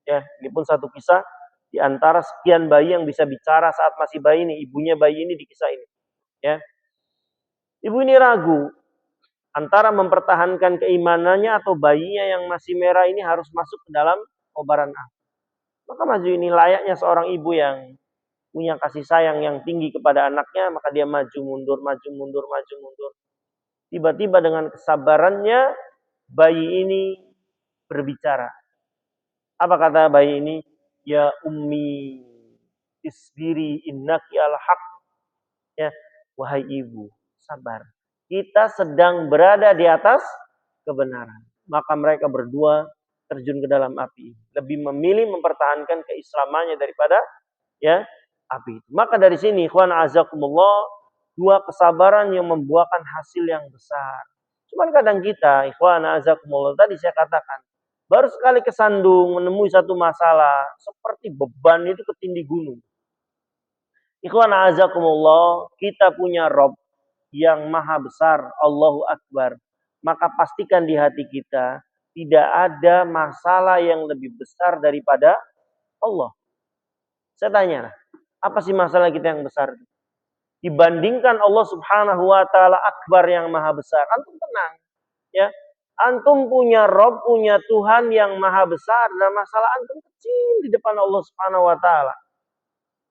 [SPEAKER 1] ya, ini pun satu kisah di antara sekian bayi yang bisa bicara saat masih bayi ini, ibunya bayi ini di kisah ini, ya. Ibu ini ragu antara mempertahankan keimanannya atau bayinya yang masih merah ini harus masuk ke dalam kobaran api. Maka maju ini layaknya seorang ibu yang punya kasih sayang yang tinggi kepada anaknya, maka dia maju mundur, maju mundur, maju mundur. Tiba-tiba dengan kesabarannya, bayi ini berbicara. Apa kata bayi ini? Ya ummi, isbiri innaki al-haq. Ya, wahai ibu, sabar. Kita sedang berada di atas kebenaran. Maka mereka berdua terjun ke dalam api. Lebih memilih mempertahankan keislamannya daripada ya api. Maka dari sini, ikhwan azakumullah, dua kesabaran yang membuahkan hasil yang besar. Cuman kadang kita, ikhwan azakumullah, tadi saya katakan, baru sekali kesandung menemui satu masalah, seperti beban itu ketindih gunung. Ikhwan azakumullah, kita punya Rob yang maha besar, Allahu Akbar. Maka pastikan di hati kita, tidak ada masalah yang lebih besar daripada Allah. Saya tanya, apa sih masalah kita yang besar? Dibandingkan Allah Subhanahu wa taala akbar yang maha besar, antum tenang, ya. Antum punya Rob, punya Tuhan yang maha besar dan masalah antum kecil di depan Allah Subhanahu wa taala.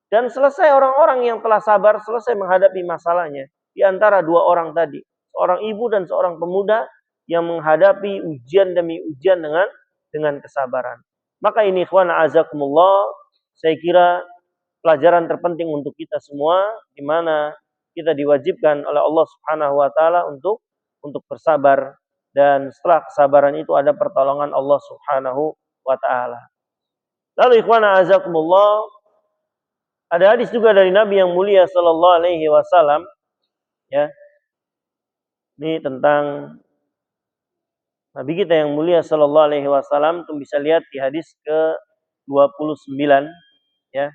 [SPEAKER 1] Dan selesai orang-orang yang telah sabar selesai menghadapi masalahnya di antara dua orang tadi, seorang ibu dan seorang pemuda yang menghadapi ujian demi ujian dengan kesabaran. Maka ini ikhwan azakumullah, saya kira pelajaran terpenting untuk kita semua, di mana kita diwajibkan oleh Allah Subhanahu wa taala untuk bersabar, dan setelah kesabaran itu ada pertolongan Allah Subhanahu wa taala. Lalu ikhwan azakumullah, ada hadis juga dari Nabi yang mulia sallallahu alaihi wasallam, ya. Ini tentang Nabi kita yang mulia sallallahu alaihi wasallam, tuh bisa lihat di hadis ke-29, ya.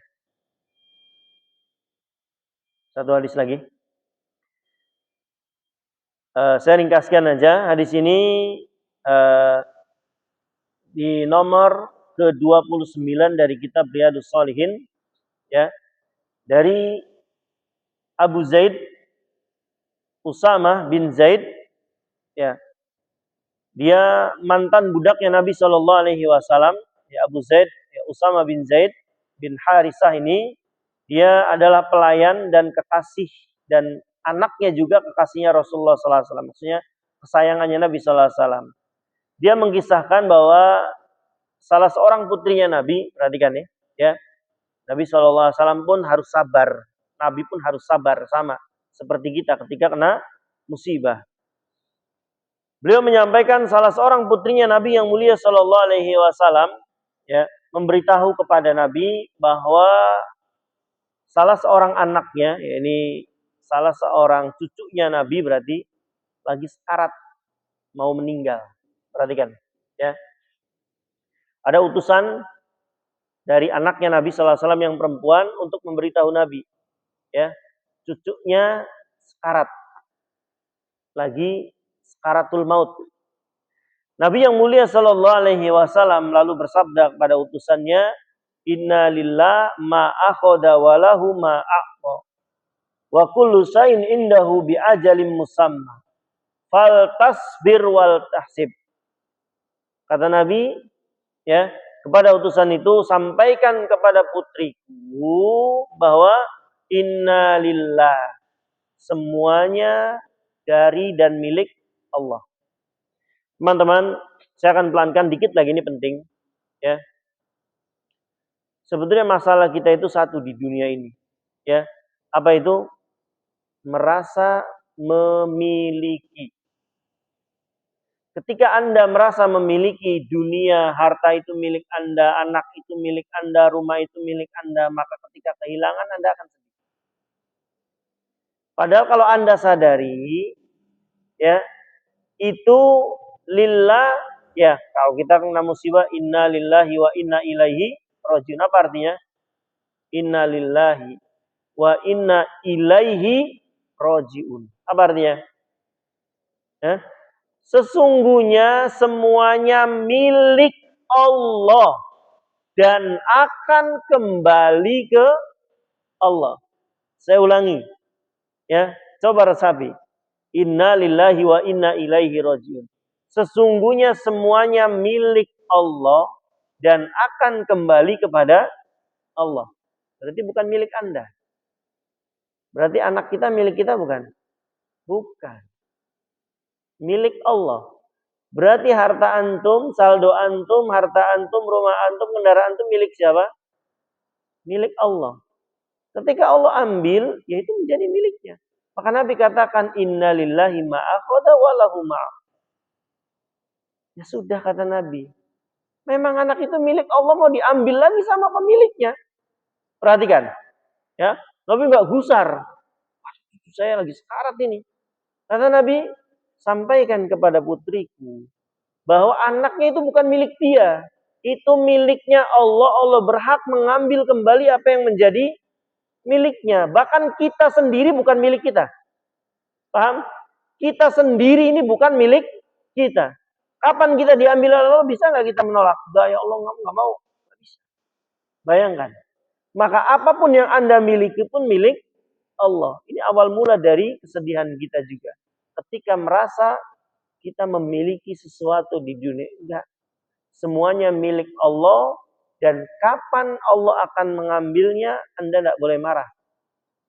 [SPEAKER 1] Satu hadis lagi. Saya ringkaskan aja hadis ini di nomor ke-29 dari kitab Riyadhus Shalihin, ya, dari Abu Zaid Usamah bin Zaid, ya. Dia mantan budaknya Nabi Shallallahu alaihi wasallam, ya, Abu Zaid, ya, Usamah bin Zaid bin Harisah ini, dia adalah pelayan dan kekasih dan anaknya juga kekasihnya Rasulullah sallallahu alaihi wasallam, maksudnya kesayangannya Nabi sallallahu alaihi wasallam. Dia mengisahkan bahwa salah seorang putrinya Nabi, perhatikan ya, Nabi sallallahu alaihi wasallam pun harus sabar. Nabi pun harus sabar, sama seperti kita ketika kena musibah. Beliau menyampaikan salah seorang putrinya Nabi yang mulia sallallahu alaihi wasallam, ya, memberitahu kepada Nabi bahwa salah seorang anaknya, ya, ini salah seorang cucunya Nabi berarti lagi sekarat mau meninggal. Perhatikan, ya. Ada utusan dari anaknya Nabi sallallahu alaihi wasallam yang perempuan untuk memberitahu Nabi, ya, cucunya sekarat. Lagi sekaratul maut. Nabi yang mulia sallallahu alaihi wasallam lalu bersabda kepada utusannya, "Inna lillah ma akhadha wa lahu ma a'ta. Wa kullu shay'in indahu bi ajalin musamma. Fal tasbir wal tahsib." Kata Nabi, ya, kepada utusan itu, sampaikan kepada putriku bahwa inna lillah, semuanya dari dan milik Allah. Teman-teman, saya akan pelankan dikit lagi, ini penting, ya. Sebetulnya masalah kita itu satu di dunia ini, ya. Apa itu? Merasa memiliki. Ketika Anda merasa memiliki dunia, harta itu milik Anda, anak itu milik Anda, rumah itu milik Anda, maka ketika kehilangan Anda akan sedih. Padahal kalau Anda sadari, ya, itu lillah, ya, kalau kita kena musibah, inna lillahi wa inna ilaihi rajiun. Apa artinya? Inna lillahi wa inna ilaihi rajiun. Apa artinya? Ya? Sesungguhnya semuanya milik Allah dan akan kembali ke Allah. Saya ulangi, ya. Coba resapi. Inna lillahi wa inna ilaihi rajiun. Sesungguhnya semuanya milik Allah dan akan kembali kepada Allah. Berarti bukan milik Anda. Berarti anak kita milik kita bukan? Bukan. Milik Allah. Berarti harta antum, saldo antum, harta antum, rumah antum, kendaraan antum milik siapa? Milik Allah. Ketika Allah ambil, ya itu menjadi miliknya. Maka Nabi katakan inna lillahi ma'akhadha wa lahu ma'a. Ya sudah kata Nabi. Memang anak itu milik Allah, mau diambil lagi sama pemiliknya. Perhatikan. Ya, Nabi enggak gusar. Saya lagi sekarat ini. Kata Nabi, sampaikan kepada putriku bahwa anaknya itu bukan milik dia. Itu miliknya Allah. Allah berhak mengambil kembali apa yang menjadi miliknya. Bahkan kita sendiri bukan milik kita. Paham? Kita sendiri ini bukan milik kita. Kapan kita diambil Allah, bisa nggak kita menolak? Enggak, ya Allah, nggak mau. Nggak bisa. Bayangkan. Maka apapun yang Anda miliki pun milik Allah. Ini awal mula dari kesedihan kita juga. Ketika merasa kita memiliki sesuatu di dunia. Enggak. Semuanya milik Allah. Dan kapan Allah akan mengambilnya, Anda tidak boleh marah.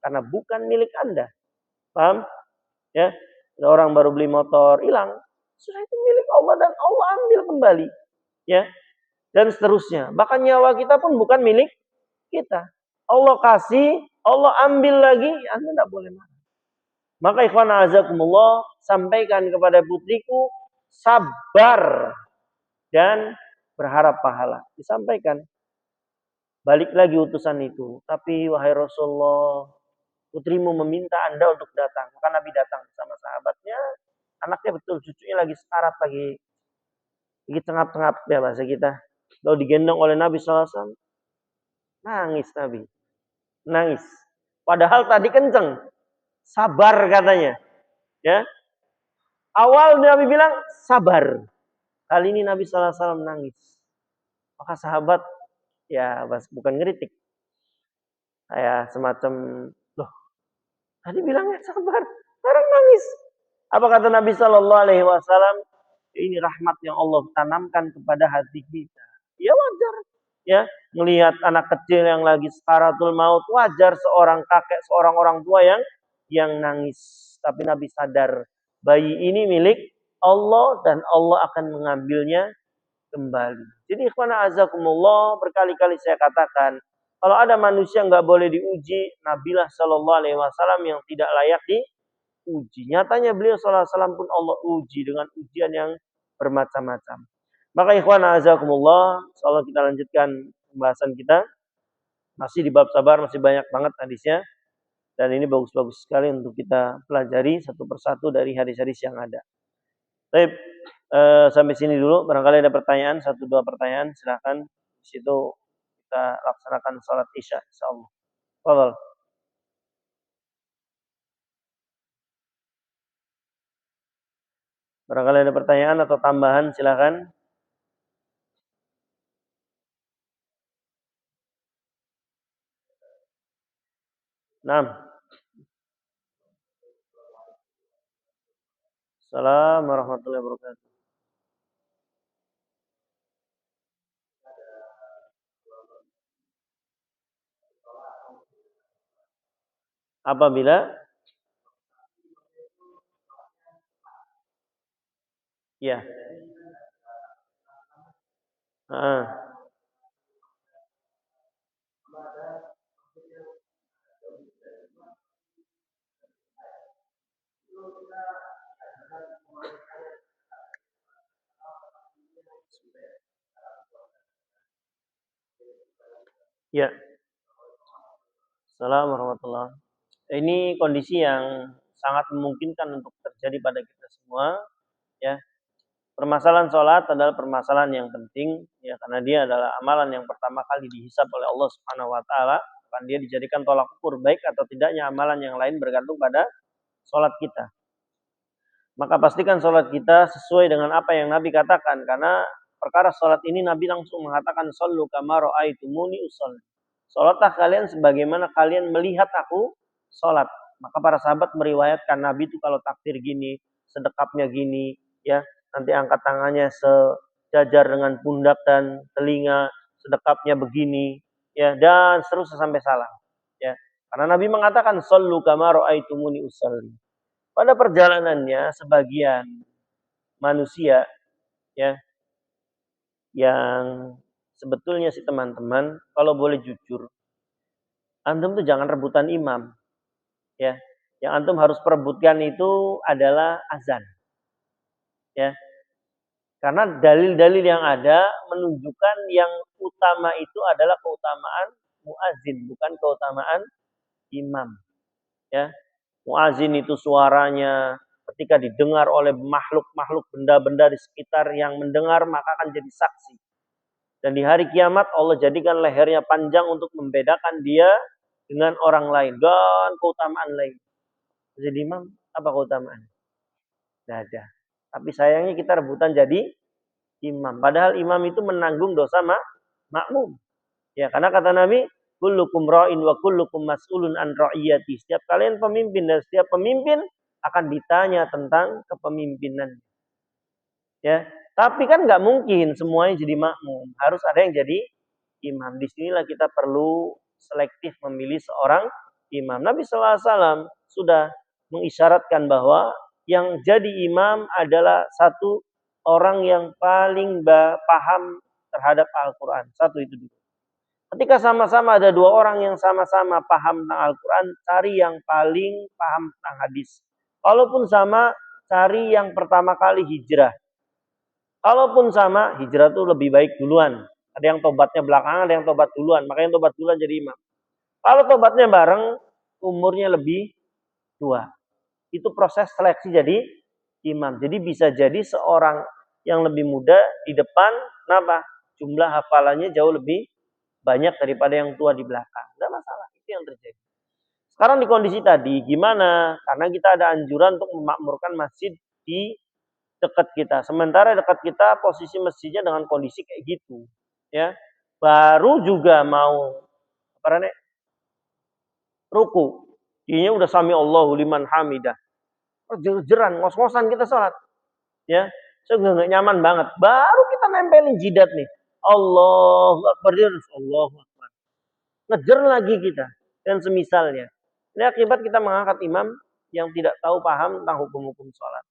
[SPEAKER 1] Karena bukan milik Anda. Paham? Ya, ada orang baru beli motor, hilang. Sudah itu milik Allah dan Allah ambil kembali. Ya, dan seterusnya. Bahkan nyawa kita pun bukan milik kita. Allah kasih, Allah ambil lagi, Anda tidak boleh marah. Maka ikhwan azakumullah, sampaikan kepada putriku, sabar dan berharap pahala. Disampaikan. Balik lagi utusan itu. Tapi wahai Rasulullah, putrimu meminta Anda untuk datang. Maka Nabi datang sama sahabatnya. Anaknya betul, cucunya lagi sekarat, lagi tengap-tengap ya bahasa kita. Lalu digendong oleh Nabi SAW. Nangis Nabi. Nangis. Padahal tadi kenceng. Sabar katanya. Ya. Awal Nabi bilang sabar. Kali ini Nabi SAW nangis. Maka sahabat ya bukan ngeritik. Kayak semacam, loh tadi bilangnya sabar, sekarang nangis. Apa kata Nabi SAW? Ini rahmat yang Allah tanamkan kepada hati kita. Ya wajar. Ya, melihat anak kecil yang lagi sakaratul maut, wajar seorang kakek, seorang orang tua yang nangis. Tapi Nabi sadar, bayi ini milik Allah dan Allah akan mengambilnya kembali. Jadi ikhwan azakumullah, berkali-kali saya katakan, kalau ada manusia nggak boleh diuji, Nabilah Shallallahu Alaihi Wasallam yang tidak layak diuji. Nyatanya beliau Sallallahu Alaihi Wasallam pun Allah uji dengan ujian yang bermacam-macam. Maka ikhwan azakumullah, insyaallah kita lanjutkan pembahasan kita. Masih di bab sabar, masih banyak banget hadisnya. Dan ini bagus-bagus sekali untuk kita pelajari satu persatu dari hadis-hadis yang ada. Baik, sampai sini dulu. Barangkali ada pertanyaan, 1-2 pertanyaan, silakan. Di situ kita laksanakan sholat isya, insyaallah. Fadhal. Barangkali ada pertanyaan atau tambahan, silakan. Naam. Assalamualaikum warahmatullahi wabarakatuh. Apabila ya. Ya. Assalamualaikum warahmatullahi wabarakatuh. Ini kondisi yang sangat memungkinkan untuk terjadi pada kita semua, ya. Permasalahan sholat adalah permasalahan yang penting, ya, karena dia adalah amalan yang pertama kali dihisab oleh Allah Subhanahu Wa Taala. Kan dia dijadikan tolak ukur baik atau tidaknya amalan yang lain bergantung pada sholat kita. Maka pastikan sholat kita sesuai dengan apa yang Nabi katakan. Karena perkara sholat ini Nabi langsung mengatakan, Sallu kama ra'aitumuni usolli. Sholatlah kalian sebagaimana kalian melihat aku sholat. Maka para sahabat meriwayatkan Nabi itu kalau takbir gini, sedekapnya gini, ya nanti angkat tangannya sejajar dengan pundak dan telinga, sedekapnya begini, ya dan seterusnya sampai salam. Ya, karena Nabi mengatakan, Sallu kama ra'aitumuni usolli. Pada perjalanannya sebagian manusia ya yang sebetulnya sih teman-teman kalau boleh jujur, antum tuh jangan rebutan imam ya. Yang antum harus perebutkan itu adalah azan ya. Karena dalil-dalil yang ada menunjukkan yang utama itu adalah keutamaan muazin, bukan keutamaan imam ya. Muazin itu suaranya ketika didengar oleh makhluk-makhluk benda-benda di sekitar yang mendengar maka akan jadi saksi. Dan di hari kiamat Allah jadikan lehernya panjang untuk membedakan dia dengan orang lain dan keutamaan lain. Jadi imam apa keutamaan? Tidak ada. Tapi sayangnya kita rebutan jadi imam. Padahal imam itu menanggung dosa makmum. Ya, karena kata Nabi, kullukum ra'in wa kullukum mas'ulun an ra'iyati. Setiap kalian pemimpin dan setiap pemimpin akan ditanya tentang kepemimpinan. Ya, tapi kan nggak mungkin semuanya jadi makmum. Harus ada yang jadi imam. Disinilah kita perlu selektif memilih seorang imam. Nabi sallallahu alaihi wasallam sudah mengisyaratkan bahwa yang jadi imam adalah satu orang yang paling paham terhadap Al-Quran. Satu itu dulu. Ketika sama-sama ada dua orang yang sama-sama paham tentang Al-Quran, cari yang paling paham tentang hadis. Kalaupun sama, cari yang pertama kali hijrah. Kalaupun sama, hijrah itu lebih baik duluan. Ada yang tobatnya belakangan, ada yang tobat duluan. Makanya yang tobat duluan jadi imam. Kalau tobatnya bareng, umurnya lebih tua. Itu proses seleksi jadi imam. Jadi bisa jadi seorang yang lebih muda di depan, kenapa? Jumlah hafalannya jauh lebih banyak daripada yang tua di belakang. Tidak masalah, itu yang terjadi. Sekarang di kondisi tadi, gimana? Karena kita ada anjuran untuk memakmurkan masjid di dekat kita. Sementara dekat kita posisi masjidnya dengan kondisi kayak gitu. Ya, baru juga mau ruku. Ini udah sami Allahu liman hamidah. Jer-jeran, ngos-ngosan kita sholat. Ya, saya nggak nyaman banget. Baru kita nempelin jidat nih. Allahu Akbar, Allahu Akbar. Ngejer lagi kita dan semisalnya. Ini akibat kita mengangkat imam yang tidak tahu paham tentang hukum-hukum sholat.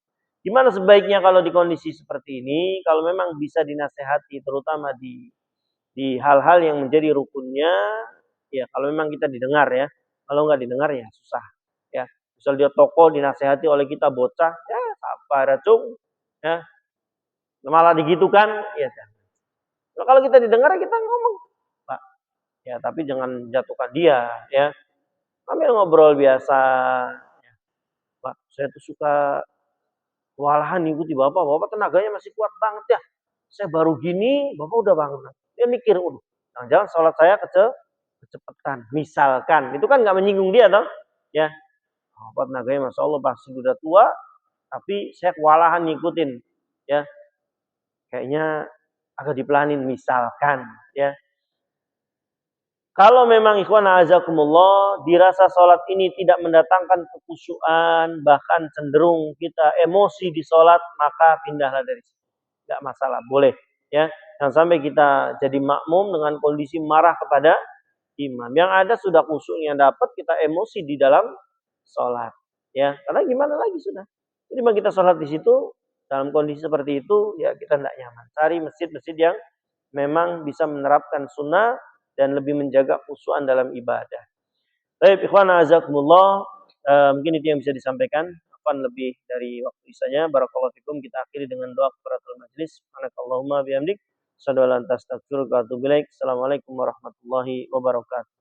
[SPEAKER 1] Gimana sebaiknya kalau di kondisi seperti ini? Kalau memang bisa dinasehati, terutama di hal-hal yang menjadi rukunnya, ya kalau memang kita didengar ya. Kalau nggak didengar ya susah. Ya, misal dia tokoh dinasehati oleh kita bocah, ya sabar cung, ya malah digitukan, ya. Kalau kita didengar kita ngomong, Pak, ya tapi jangan jatuhkan dia, ya. Sambil ngobrol biasa, ya. Pak, saya tuh suka kewalahan ikuti Bapak. Bapak tenaganya masih kuat banget ya. Saya baru gini, Bapak udah bangun. Dia mikir, jangan-jangan sholat saya kecepatan. Misalkan, itu kan nggak menyinggung dia toh, ya. Bapak tenaganya Masya Allah pasti udah tua, tapi saya kewalahan ngikutin, ya. Kayaknya agak dipelanin misalkan, ya. Kalau memang ikhwan a'azakumullah dirasa sholat ini tidak mendatangkan kekhusyuan, bahkan cenderung kita emosi di sholat, maka pindahlah dari situ. Tidak masalah, boleh. Ya, jangan sampai kita jadi makmum dengan kondisi marah kepada imam. Yang ada sudah khusyuknya dapat, kita emosi di dalam sholat. Ya, karena gimana lagi sudah. Jadi bagi kita sholat di situ dalam kondisi seperti itu, ya kita tidak nyaman. Cari masjid-masjid yang memang bisa menerapkan sunnah dan lebih menjaga khusyuan dalam ibadah. Baik, ikhwan azakumullah, mungkin itu yang bisa disampaikan. Apaan lebih dari waktu isanya. Barakallahu fikum. Kita akhiri dengan doa kafaratul majlis. Subhanakallahumma bihamdik. Asyhadu an la ilaha illa anta astaghfiruka wa atubu ilaik. Assalamualaikum warahmatullahi wabarakatuh.